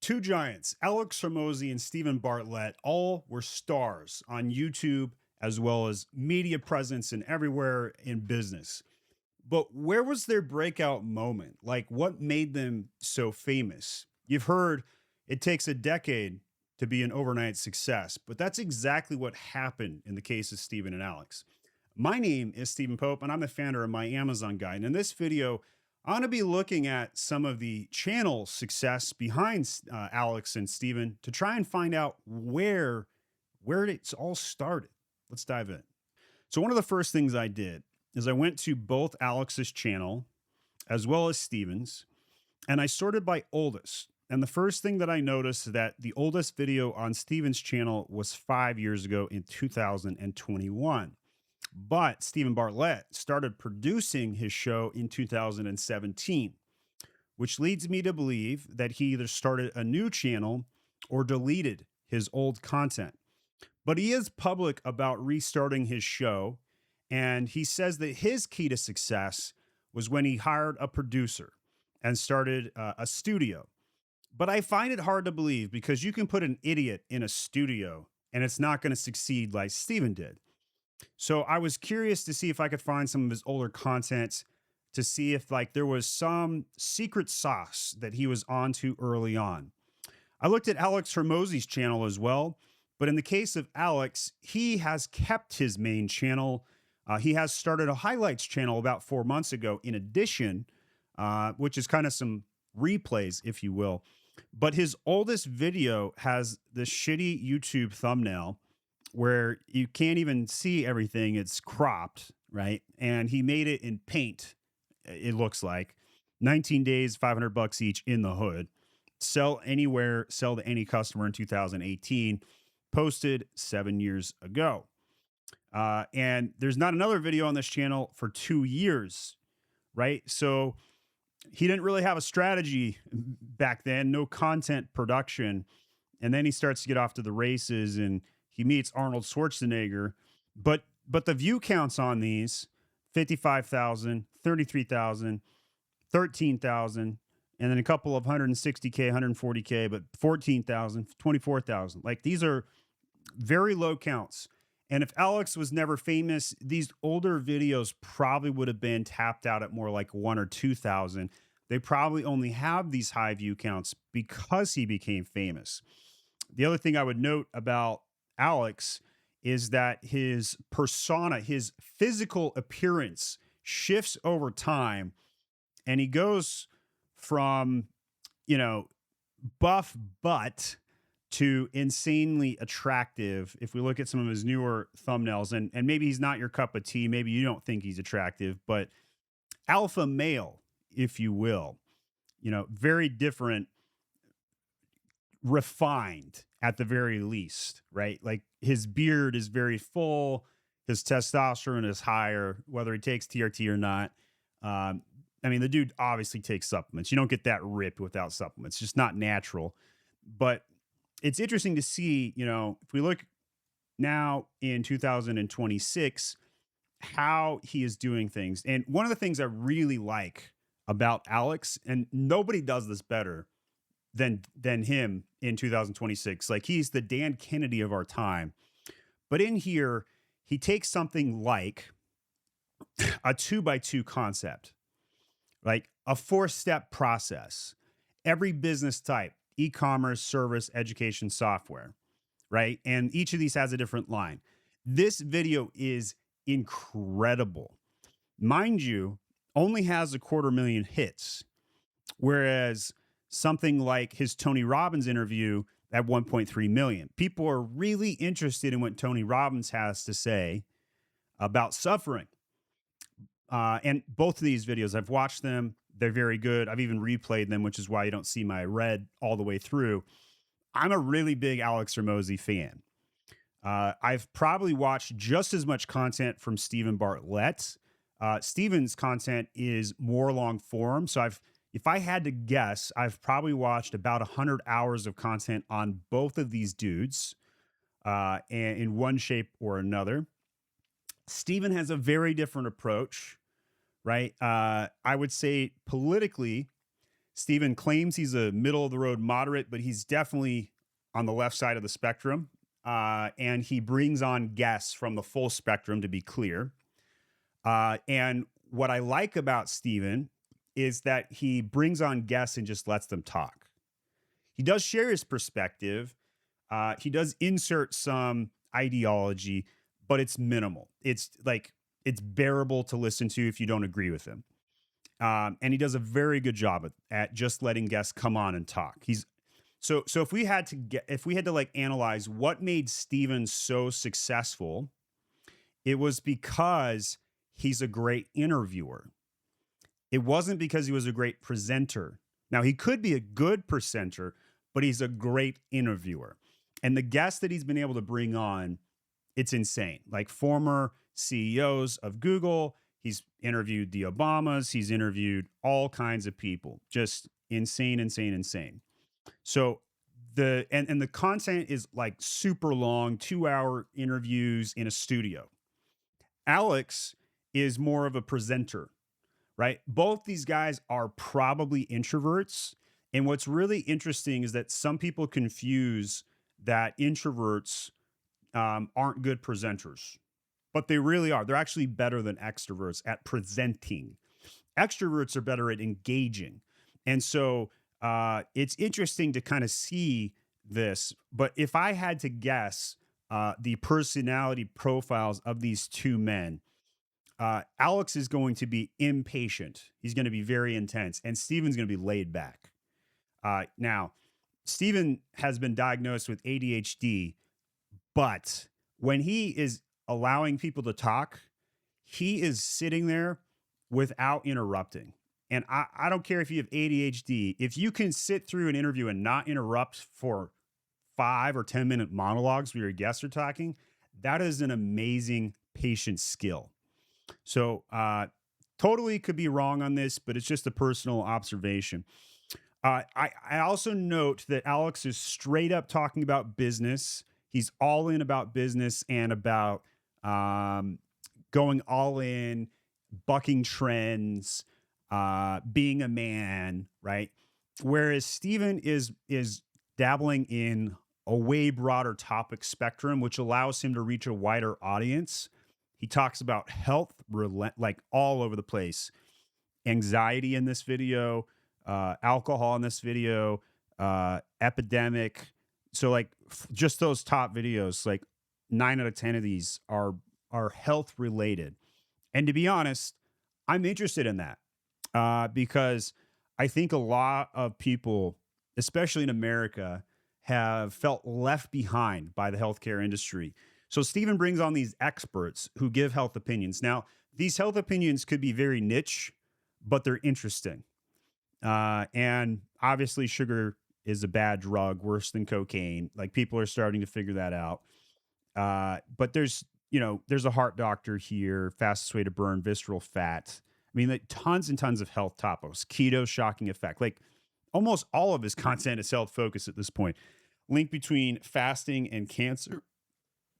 Two giants, Alex Hormozy and Stephen Bartlett, all were stars on YouTube as well as media presence and everywhere in business. But where was their breakout moment? Like, what made them so famous? You've heard it takes a decade to be an overnight success, but that's exactly what happened in the case of Stephen and Alex. My name is Stephen Pope, and I'm the founder of My Amazon Guide. And in this video, I'm going to be looking at some of the channel success behind Alex and Stephen to try and find out where it's all started. Let's dive in. So one of the first things I did is I went to both Alex's channel as well as Stephen's, and I sorted by oldest. And the first thing that I noticed is that the oldest video on Stephen's channel was 5 years ago in 2021. But Stephen Bartlett started producing his show in 2017, which leads me to believe that he either started a new channel or deleted his old content. But he is public about restarting his show, and he says that his key to success was when he hired a producer and started a studio. But I find it hard to believe because you can put an idiot in a studio and it's not going to succeed like Stephen did. So I was curious to see if I could find some of his older content to see if there was some secret sauce that he was onto early on. I looked at Alex Hormozy's channel as well, but in the case of Alex, he has kept his main channel. He has started a highlights channel about 4 months ago in addition, which is kind of some replays, if you will. But his oldest video has this shitty YouTube thumbnail where you can't even see everything. It's cropped, right? And he made it in paint, it looks like. 19 days, $500 each in the hood. Sell anywhere, sell to any customer in 2018. Posted 7 years ago. And there's not another video on this channel for 2 years, right? So he didn't really have a strategy back then, no content production. And then he starts to get off to the races and he meets Arnold Schwarzenegger, but the view counts on these 55,000, 33,000, 13,000, and then a couple of 160K, 140K, but 14,000, 24,000. Like these are very low counts. And if Alex was never famous, these older videos probably would have been tapped out at more like 1 or 2,000. They probably only have these high view counts because he became famous. The other thing I would note about Alex is that his persona, his physical appearance shifts over time, and he goes from, buff butt to insanely attractive. If we look at some of his newer thumbnails, and maybe he's not your cup of tea, maybe you don't think he's attractive, but alpha male, if you will, very different, refined at the very least, right? Like his beard is very full, his testosterone is higher, whether he takes TRT or not. The dude obviously takes supplements. You don't get that ripped without supplements. It's just not natural. But it's interesting to see, if we look now in 2026, how he is doing things. And one of the things I really like about Alex, and nobody does this better than him in 2026. Like he's the Dan Kennedy of our time. But in here, he takes something like a 2x2 concept, like a 4-step process, every business type, e-commerce, service, education, software, right? And each of these has a different line. This video is incredible. Mind you, only has 250,000 hits, whereas something like his Tony Robbins interview at 1.3 million. People are really interested in what Tony Robbins has to say about suffering. And both of these videos, I've watched them. They're very good. I've even replayed them, which is why you don't see my red all the way through. I'm a really big Alex Hormozy fan. I've probably watched just as much content from Stephen Bartlett. Stephen's content is more long form. So if I had to guess, I've probably watched about 100 hours of content on both of these dudes and in one shape or another. Stephen has a very different approach, right? I would say politically, Steven claims he's a middle of the road moderate, but he's definitely on the left side of the spectrum. And he brings on guests from the full spectrum, to be clear. And what I like about Steven is that he brings on guests and just lets them talk. He does share his perspective. He does insert some ideology, but it's minimal. It's like it's bearable to listen to if you don't agree with him. And he does a very good job at just letting guests come on and talk. So if we had to like analyze what made Steven so successful, it was because he's a great interviewer. It wasn't because he was a great presenter. Now, he could be a good presenter, but he's a great interviewer. And the guests that he's been able to bring on, it's insane. Like former CEOs of Google, he's interviewed the Obamas, he's interviewed all kinds of people. Just insane, insane, insane. So the content is like super long, 2-hour interviews in a studio. Alex is more of a presenter, right? Both these guys are probably introverts. And what's really interesting is that some people confuse that introverts aren't good presenters, but they really are. They're actually better than extroverts at presenting. Extroverts are better at engaging. And so it's interesting to kind of see this. But if I had to guess the personality profiles of these two men, Alex is going to be impatient. He's going to be very intense, and Steven's going to be laid back. Now, Steven has been diagnosed with ADHD, but when he is allowing people to talk, he is sitting there without interrupting. And I don't care if you have ADHD. If you can sit through an interview and not interrupt for 5 or 10-minute monologues where your guests are talking, that is an amazing patient skill. So totally could be wrong on this, but it's just a personal observation. I also note that Alex is straight up talking about business. He's all in about business and about going all in, bucking trends, being a man, right? Whereas Steven is dabbling in a way broader topic spectrum, which allows him to reach a wider audience. He talks about health, like all over the place. Anxiety in this video, alcohol in this video, epidemic. So like just those top videos, like 9 out of 10 of these are health related. And to be honest, I'm interested in that because I think a lot of people, especially in America, have felt left behind by the healthcare industry. So Steven brings on these experts who give health opinions. Now, these health opinions could be very niche, but they're interesting. And obviously sugar is a bad drug, worse than cocaine. Like people are starting to figure that out. But there's a heart doctor here, fastest way to burn visceral fat. I mean, like tons and tons of health topics, keto, shocking effect. Like almost all of his content is health focused at this point. Link between fasting and cancer.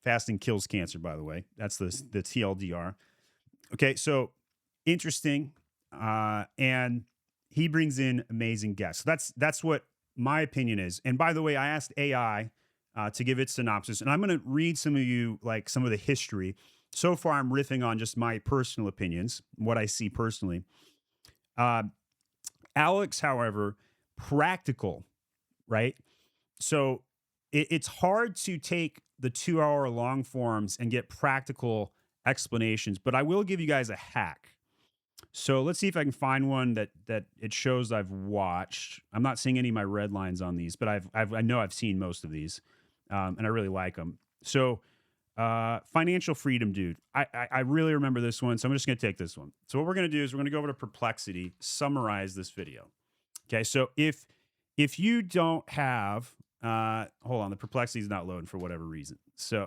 Fasting kills cancer, by the way. That's the TLDR. Okay, so interesting. And he brings in amazing guests. That's what my opinion is. And by the way, I asked AI to give its synopsis, and I'm going to read some of the history. So far, I'm riffing on just my personal opinions, what I see personally. Alex, however, practical, right? So it's hard to take the 2-hour long forms and get practical explanations, but I will give you guys a hack. So let's see if I can find one that it shows I've watched. I'm not seeing any of my red lines on these, but I know I've seen most of these, and I really like them. So financial freedom, dude. I really remember this one, so I'm just going to take this one. So what we're going to do is we're going to go over to Perplexity, summarize this video. Okay, so if you don't have, hold on, the Perplexity is not loading for whatever reason. So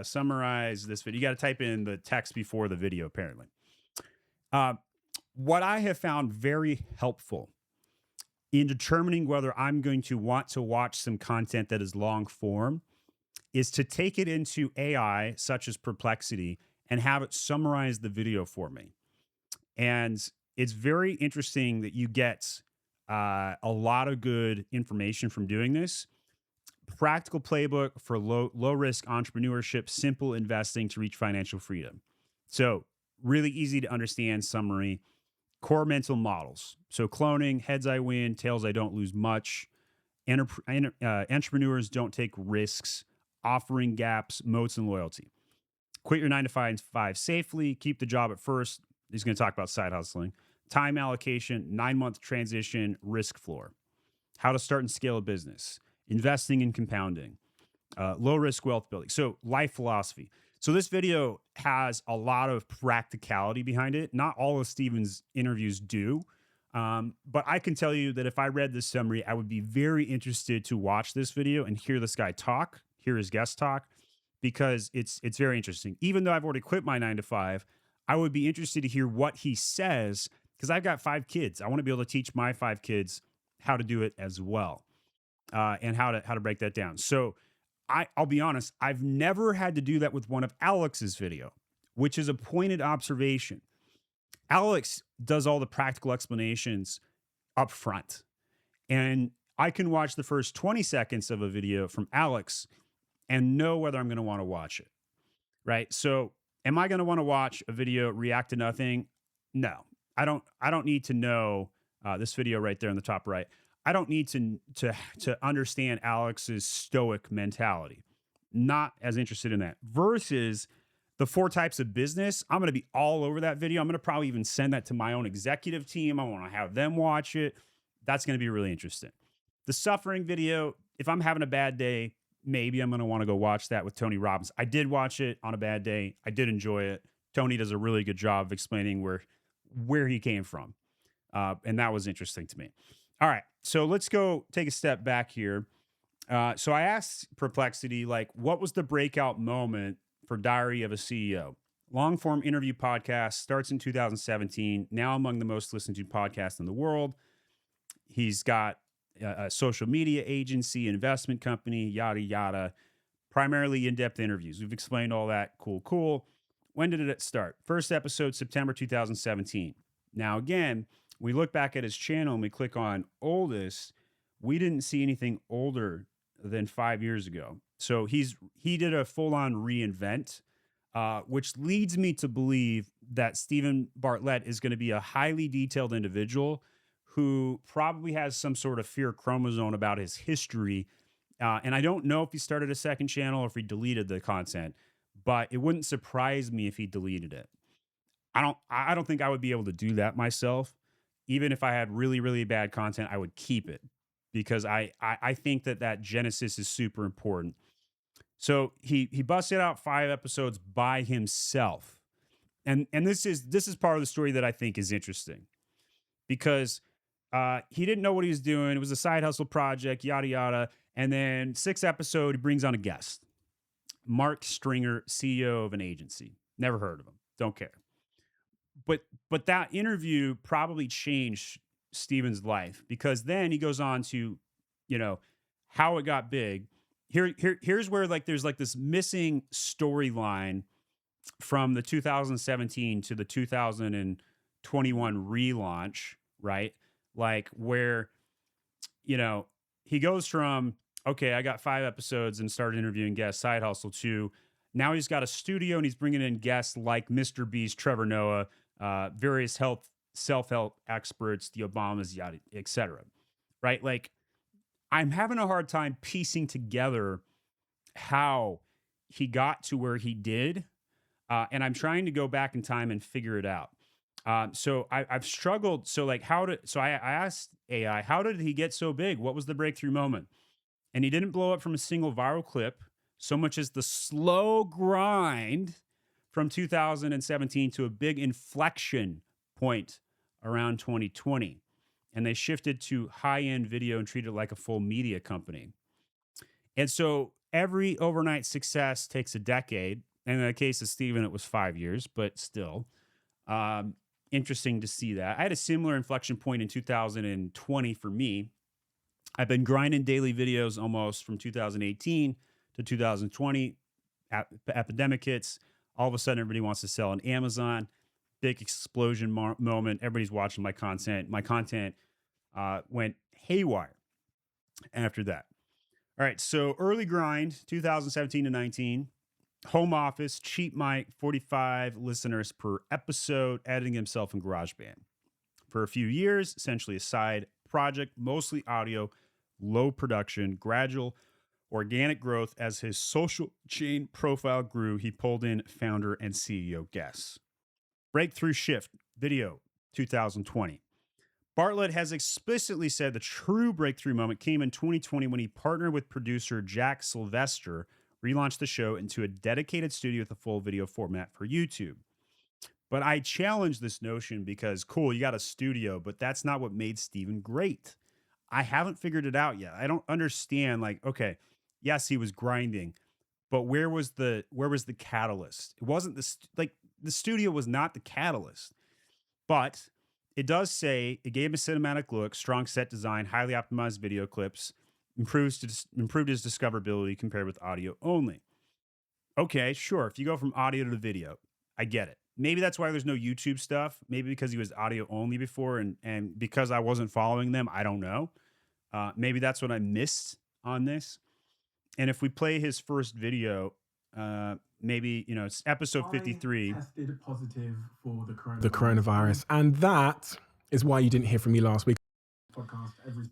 summarize this video. You got to type in the text before the video, apparently. What I have found very helpful in determining whether I'm going to want to watch some content that is long form is to take it into AI, such as Perplexity, and have it summarize the video for me. And it's very interesting that you get a lot of good information from doing this. Practical playbook for low risk entrepreneurship, simple investing to reach financial freedom. So, really easy to understand summary. Core mental models. So, cloning, heads I win, tails I don't lose much. Entrepreneurs don't take risks, offering gaps, moats, and loyalty. Quit your 9 to 5 safely, keep the job at first. He's going to talk about side hustling. Time allocation, 9-month transition, risk floor. How to start and scale a business. Investing and compounding. Low risk wealth building. So, life philosophy. So, this video has a lot of practicality behind it. Not all of Steven's interviews do. But I can tell you that if I read this summary, I would be very interested to watch this video and hear this guy talk, hear his guest talk, because it's very interesting. Even though I've already quit my 9 to 5, I would be interested to hear what he says, because I've got 5 kids. I want to be able to teach my 5 kids how to do it as well, and how to break that down. So I'll be honest, I've never had to do that with one of Alex's video, which is a pointed observation. Alex does all the practical explanations up front, and I can watch the first 20 seconds of a video from Alex and know whether I'm going to want to watch it, right? So am I going to want to watch a video react to nothing? No, I don't need to know this video right there in the top right. I don't need to understand Alex's stoic mentality. Not as interested in that. Versus the 4 types of business, I'm going to be all over that video. I'm going to probably even send that to my own executive team. I want to have them watch it. That's going to be really interesting. The suffering video, if I'm having a bad day, maybe I'm going to want to go watch that with Tony Robbins. I did watch it on a bad day. I did enjoy it. Tony does a really good job of explaining where he came from. And that was interesting to me. All right, so let's go take a step back here. So I asked Perplexity, like, what was the breakout moment for Diary of a CEO? Long form interview podcast, starts in 2017, now among the most listened to podcasts in the world. He's got a social media agency, investment company, yada, yada, primarily in-depth interviews. We've explained all that. Cool. When did it start? First episode, September 2017. Now, again, we look back at his channel and we click on oldest. We didn't see anything older than 5 years ago. So he did a full-on reinvent, which leads me to believe that Steven Bartlett is going to be a highly detailed individual who probably has some sort of fear chromosome about his history. And I don't know if he started a second channel or if he deleted the content, but it wouldn't surprise me if he deleted it. I don't think I would be able to do that myself. Even if I had really, really bad content, I would keep it, because I think that genesis is super important. So he busted out 5 episodes by himself. And this is part of the story that I think is interesting, because he didn't know what he was doing. It was a side hustle project, yada, yada. And then 6th episode, he brings on a guest, Mark Stringer, CEO of an agency. Never heard of him. Don't care. But that interview probably changed Steven's life, because then he goes on to, how it got big. Here's where there's this missing storyline from the 2017 to the 2021 relaunch, right? Like where, he goes from, okay, I got 5 episodes and started interviewing guests, side hustle, to now he's got a studio and he's bringing in guests like Mr. Beast, Trevor Noah, various self-help experts, the Obamas, yada, etc. Right? Like, I'm having a hard time piecing together how he got to where he did, and I'm trying to go back in time and figure it out. So I've struggled. So I asked AI, how did he get so big? What was the breakthrough moment? And he didn't blow up from a single viral clip so much as the slow grind from 2017 to a big inflection point around 2020. And they shifted to high-end video and treated it like a full media company. And so every overnight success takes a decade. And in the case of Steven, it was 5 years, but still interesting to see that. I had a similar inflection point in 2020 for me. I've been grinding daily videos almost from 2018 to 2020. Epidemic hits. All of a sudden, everybody wants to sell on Amazon. Big explosion moment. Everybody's watching my content. My content went haywire after that. All right, so early grind, 2017 to 19. Home office, cheap mic, 45 listeners per episode, editing himself in GarageBand. For a few years, essentially a side project, mostly audio, low production, gradual organic growth. As his social chain profile grew, he pulled in founder and CEO guests. Breakthrough shift, video, 2020. Bartlett has explicitly said the true breakthrough moment came in 2020 when he partnered with producer Jack Sylvester, relaunched the show into a dedicated studio with a full video format for YouTube. But I challenge this notion because, cool, you got a studio, but that's not what made Steven great. I haven't figured it out yet. I don't understand. Like, okay, yes, he was grinding, but where was the catalyst? It wasn't the studio was not the catalyst. But it does say it gave him a cinematic look, strong set design, highly optimized video clips, improved his discoverability compared with audio only. Okay, sure. If you go from audio to video, I get it. Maybe that's why there's no YouTube stuff. Maybe because he was audio only before, and because I wasn't following them, I don't know. Maybe that's what I missed on this. And if we play his first video, maybe it's episode 53. I tested positive for the coronavirus, and that is why you didn't hear from me last week. Podcast every.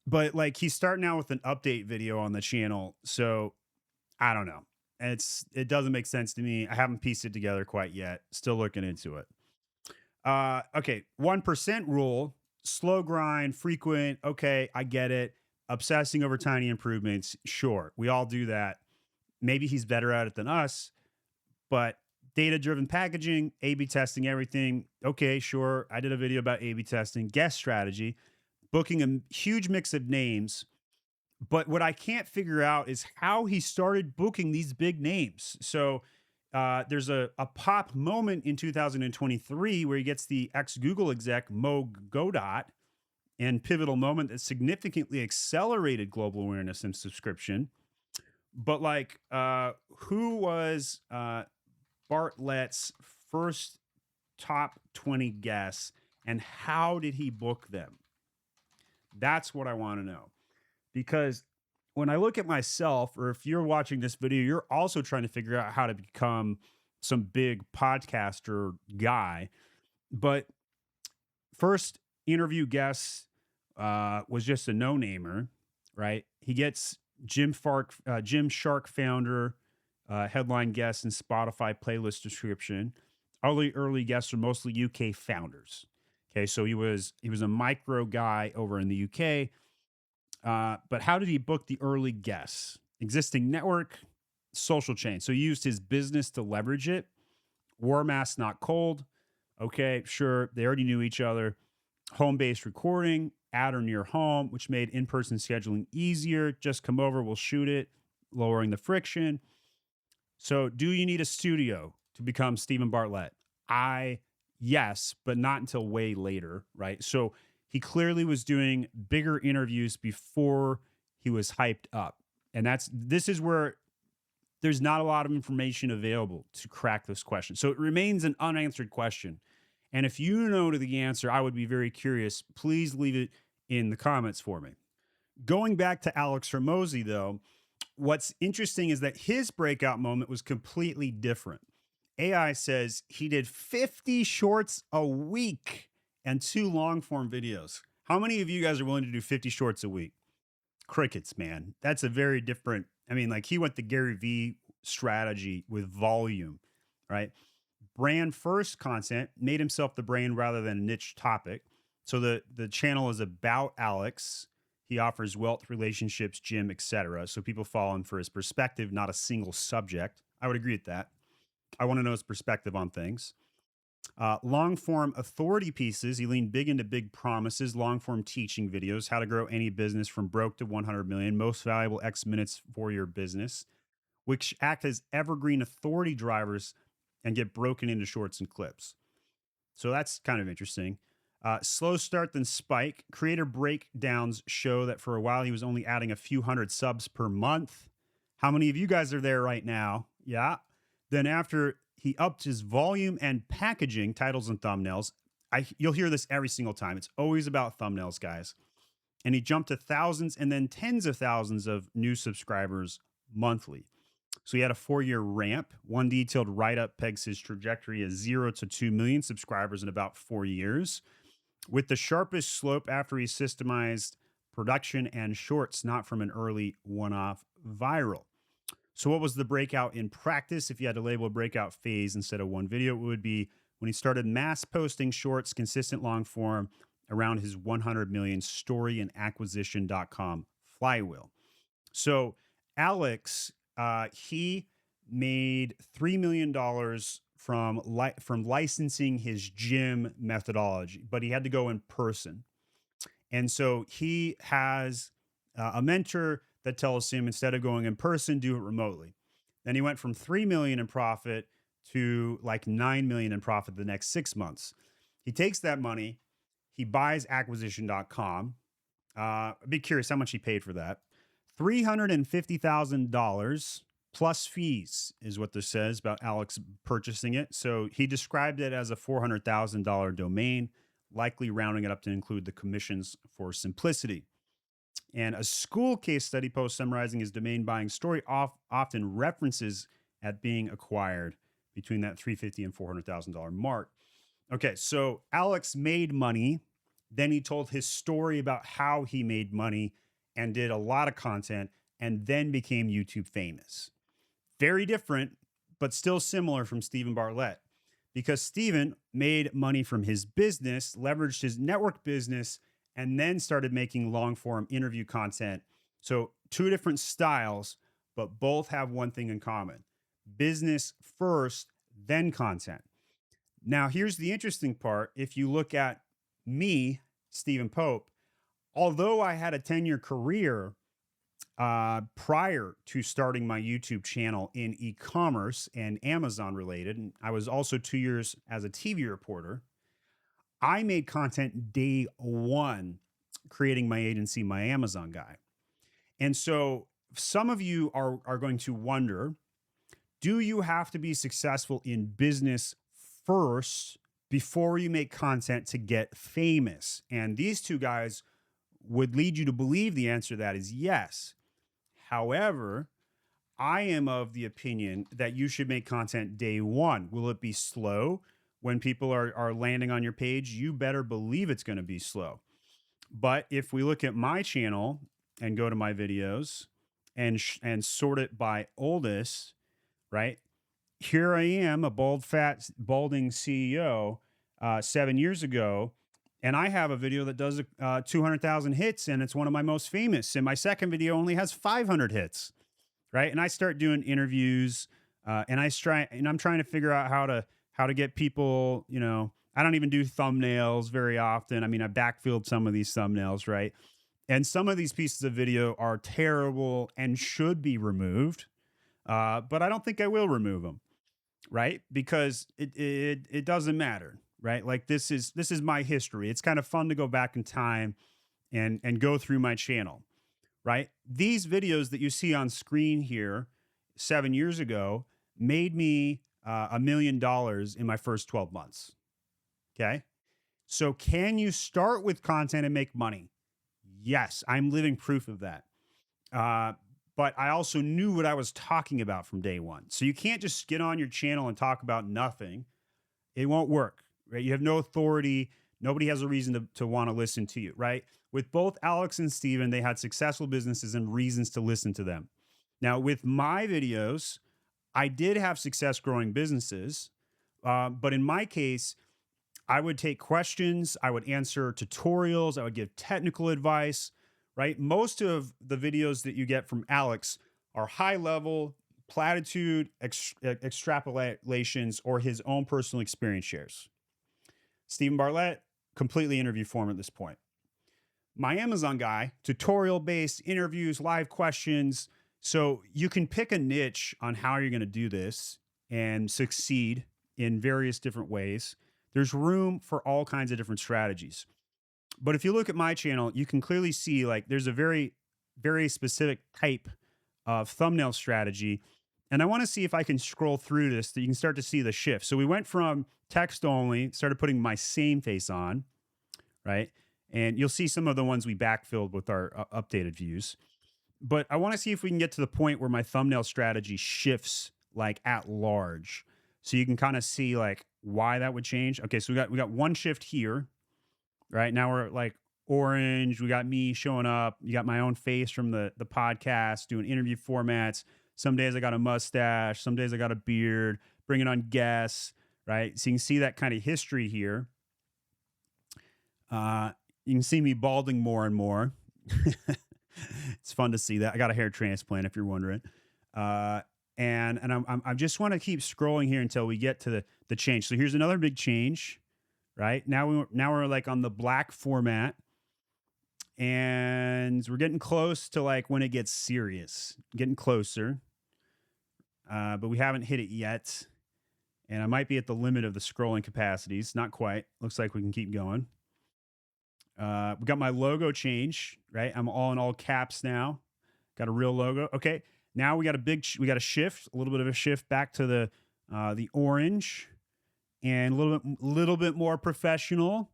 But like he's starting out with an update video on the channel, so I don't know. It doesn't make sense to me. I haven't pieced it together quite yet. Still looking into it. Okay, 1% rule, slow grind, frequent. Okay, I get it. Obsessing over tiny improvements. Sure, we all do that. Maybe he's better at it than us, but data-driven packaging, A/B testing everything. Okay, sure. I did a video about A/B testing, guest strategy, booking a huge mix of names. But what I can't figure out is how he started booking these big names. So there's a pop moment in 2023 where he gets the ex-Google exec Mo Godot, and pivotal moment that significantly accelerated global awareness and subscription. But like, who was Bartlett's first top 20 guests, and how did he book them? That's what I want to know. Because when I look at myself, or if you're watching this video, you're also trying to figure out how to become some big podcaster guy. But first interview guest was just a no-namer, right? He gets Jim Shark founder, headline guest, and Spotify playlist description. Early guests are mostly UK founders. Okay, so he was a micro guy over in the UK. But how did he book the early guests? Existing network, social chain. So he used his business to leverage it. Warm ass, not cold. Okay, sure. They already knew each other. Home-based recording, at or near home, which made in-person scheduling easier. Just come over, we'll shoot it, lowering the friction. So do you need a studio to become Steven Bartlett? Yes, but not until way later, right? So he clearly was doing bigger interviews before he was hyped up. And this is where there's not a lot of information available to crack this question. So it remains an unanswered question. And if you know the answer, I would be very curious. Please leave it in the comments for me. Going back to Alex Hormozi, though, what's interesting is that his breakout moment was completely different. AI says he did 50 shorts a week and 2 long-form videos. How many of you guys are willing to do 50 shorts a week? Crickets, man. That's a very different, like he went the Gary Vee strategy with volume, right? Brand first content, made himself the brand rather than a niche topic. So the channel is about Alex. He offers wealth, relationships, gym, etc. So people follow him for his perspective, not a single subject. I would agree with that. I want to know his perspective on things. Long form authority pieces. He leaned big into big promises. Long form teaching videos. How to grow any business from broke to 100 million. Most valuable X minutes for your business, which act as evergreen authority drivers and get broken into shorts and clips. So that's kind of interesting. Slow start then spike. Creator breakdowns show that for a while he was only adding a few hundred subs per month. How many of you guys are there right now? Yeah. Then after he upped his volume and packaging, titles and thumbnails, You'll hear this every single time. It's always about thumbnails, guys. And he jumped to thousands and then tens of thousands of new subscribers monthly. So he had a 4-year ramp. One detailed write-up pegs his trajectory as 0 to 2 million subscribers in about 4 years, with the sharpest slope after he systemized production and shorts, not from an early one-off viral. So what was the breakout in practice? If you had to label a breakout phase instead of one video, it would be when he started mass posting shorts, consistent long form around his 100 million story and acquisition.com flywheel. So Alex, he made $3 million from licensing his gym methodology, but he had to go in person. And so he has a mentor that tells him, instead of going in person, do it remotely. Then he went from 3 million in profit to like 9 million in profit the next 6 months. He takes that money, he buys acquisition.com. I'd be curious how much he paid for that. $350,000 plus fees is what this says about Alex purchasing it. So he described it as a $400,000 domain, likely rounding it up to include the commissions for simplicity. And a school case study post summarizing his domain buying story often references at being acquired between that $350,000 and $400,000 mark. Okay, so Alex made money. Then he told his story about how he made money and did a lot of content and then became YouTube famous. Very different, but still similar from Steven Bartlett, because Steven made money from his business, leveraged his network business, and then started making long form interview content. So 2 different styles, but both have one thing in common: business first, then content. Now, here's the interesting part. If you look at me, Stephen Pope, although I had a 10-year career prior to starting my YouTube channel in e-commerce and Amazon related, and I was also 2 years as a TV reporter, I made content day one, creating my agency, My Amazon Guy. And so some of you are going to wonder, do you have to be successful in business first before you make content to get famous? And these 2 guys would lead you to believe the answer to that is yes. However, I am of the opinion that you should make content day one. Will it be slow? When people are landing on your page, you better believe it's going to be slow. But if we look at my channel and go to my videos and sort it by oldest, right? Here I am, a bald, fat, balding CEO 7 years ago, and I have a video that does 200,000 hits, and it's one of my most famous. And my second video only has 500 hits, right? And I start doing interviews, and I'm trying to figure out how to get people, I don't even do thumbnails very often. I mean, I backfilled some of these thumbnails, right? And some of these pieces of video are terrible and should be removed, but I don't think I will remove them, right? Because it doesn't matter, right? Like this is my history. It's kind of fun to go back in time and go through my channel, right? These videos that you see on screen here 7 years ago made me $1 million in my first 12 months. Okay. So can you start with content and make money? Yes, I'm living proof of that. But I also knew what I was talking about from day one. So you can't just get on your channel and talk about nothing. It won't work, right? You have no authority. Nobody has a reason to want to listen to you, right? With both Alex and Steven, they had successful businesses and reasons to listen to them. Now, with my videos, I did have success growing businesses, but in my case, I would take questions, I would answer tutorials, I would give technical advice, right? Most of the videos that you get from Alex are high level, platitude, extrapolations, or his own personal experience shares. Steven Bartlett, completely interview form at this point. My Amazon Guy, tutorial based interviews, live questions. So you can pick a niche on how you're going to do this and succeed in various different ways. There's room for all kinds of different strategies. But if you look at my channel, you can clearly see like there's a very, very specific type of thumbnail strategy And I want to see if I can scroll through this that you can start to see the shift. So we went from text only, started putting my same face on, right? And you'll see some of the ones we backfilled with our updated views. But I want to see if we can get to the point where my thumbnail strategy shifts like at large. So you can kind of see like why that would change. Okay, so we got one shift here, right? Now we're like orange. We got me showing up. You got my own face from the podcast, doing interview formats. Some days I got a mustache. Some days I got a beard, bringing on guests, right? So you can see that kind of history here. You can see me balding more and more. It's fun to see that. I got a hair transplant, if you're wondering. And I just want to keep scrolling here until we get to the change. So here's another big change, right? Now we're like on the black format, and we're getting close to like when it gets serious, getting closer. But we haven't hit it yet. And I might be at the limit of the scrolling capacities. Not quite. Looks like we can keep going. We got my logo change, right? I'm all in all caps now. Got a real logo. Okay. Now we got a shift, a little bit of a shift back to the orange, and a little bit more professional.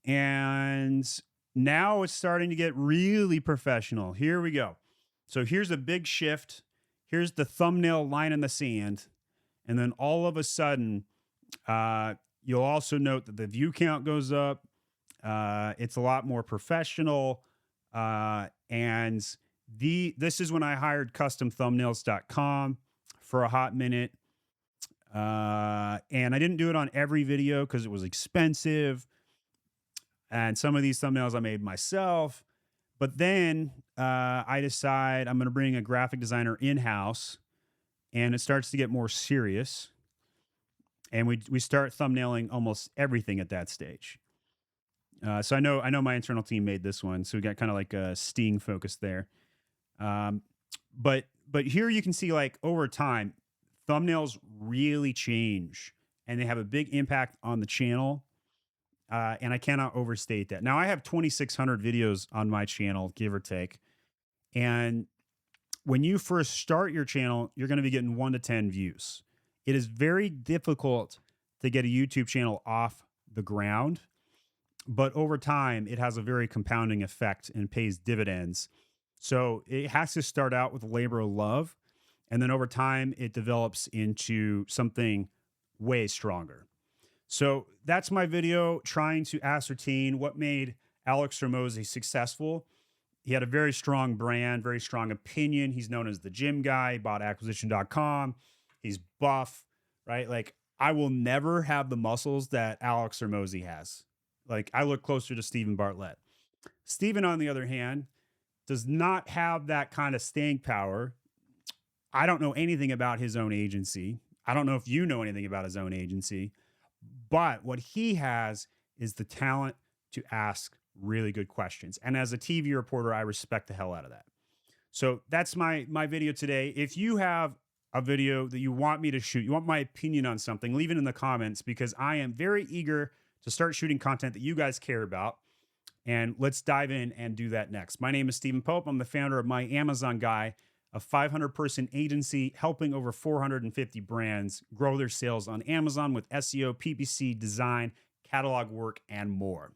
And now it's starting to get really professional. Here we go. So here's a big shift. Here's the thumbnail line in the sand. And then all of a sudden, you'll also note that the view count goes up. It's a lot more professional. And this is when I hired customthumbnails.com for a hot minute. And I didn't do it on every video because it was expensive. And some of these thumbnails I made myself. But then I decide I'm going to bring a graphic designer in-house, and it starts to get more serious. And we start thumbnailing almost everything at that stage. So I know my internal team made this one, so we got kind of like a Sting focus there. But here you can see like over time, thumbnails really change, and they have a big impact on the channel. And I cannot overstate that. Now I have 2,600 videos on my channel, give or take. And when you first start your channel, you're going to be getting 1 to 10 views. It is very difficult to get a YouTube channel off the ground, but over time, it has a very compounding effect and pays dividends. So it has to start out with labor of love, and then over time, it develops into something way stronger. So that's my video trying to ascertain what made Alex Hormozi successful. He had a very strong brand, very strong opinion. He's known as the gym guy. He bought acquisition.com. He's buff, right? Like, I will never have the muscles that Alex Hormozi has. Like, I look closer to Stephen Bartlett. Stephen, on the other hand, does not have that kind of staying power. I don't know anything about his own agency. I don't know if you know anything about his own agency. But what he has is the talent to ask really good questions. And as a TV reporter, I respect the hell out of that. So that's my video today. If you have a video that you want me to shoot, you want my opinion on something, leave it in the comments, because I am very eager to start shooting content that you guys care about. And let's dive in and do that next. My name is Stephen Pope. I'm the founder of My Amazon Guy, a 500-person agency helping over 450 brands grow their sales on Amazon with SEO, PPC, design, catalog work, and more.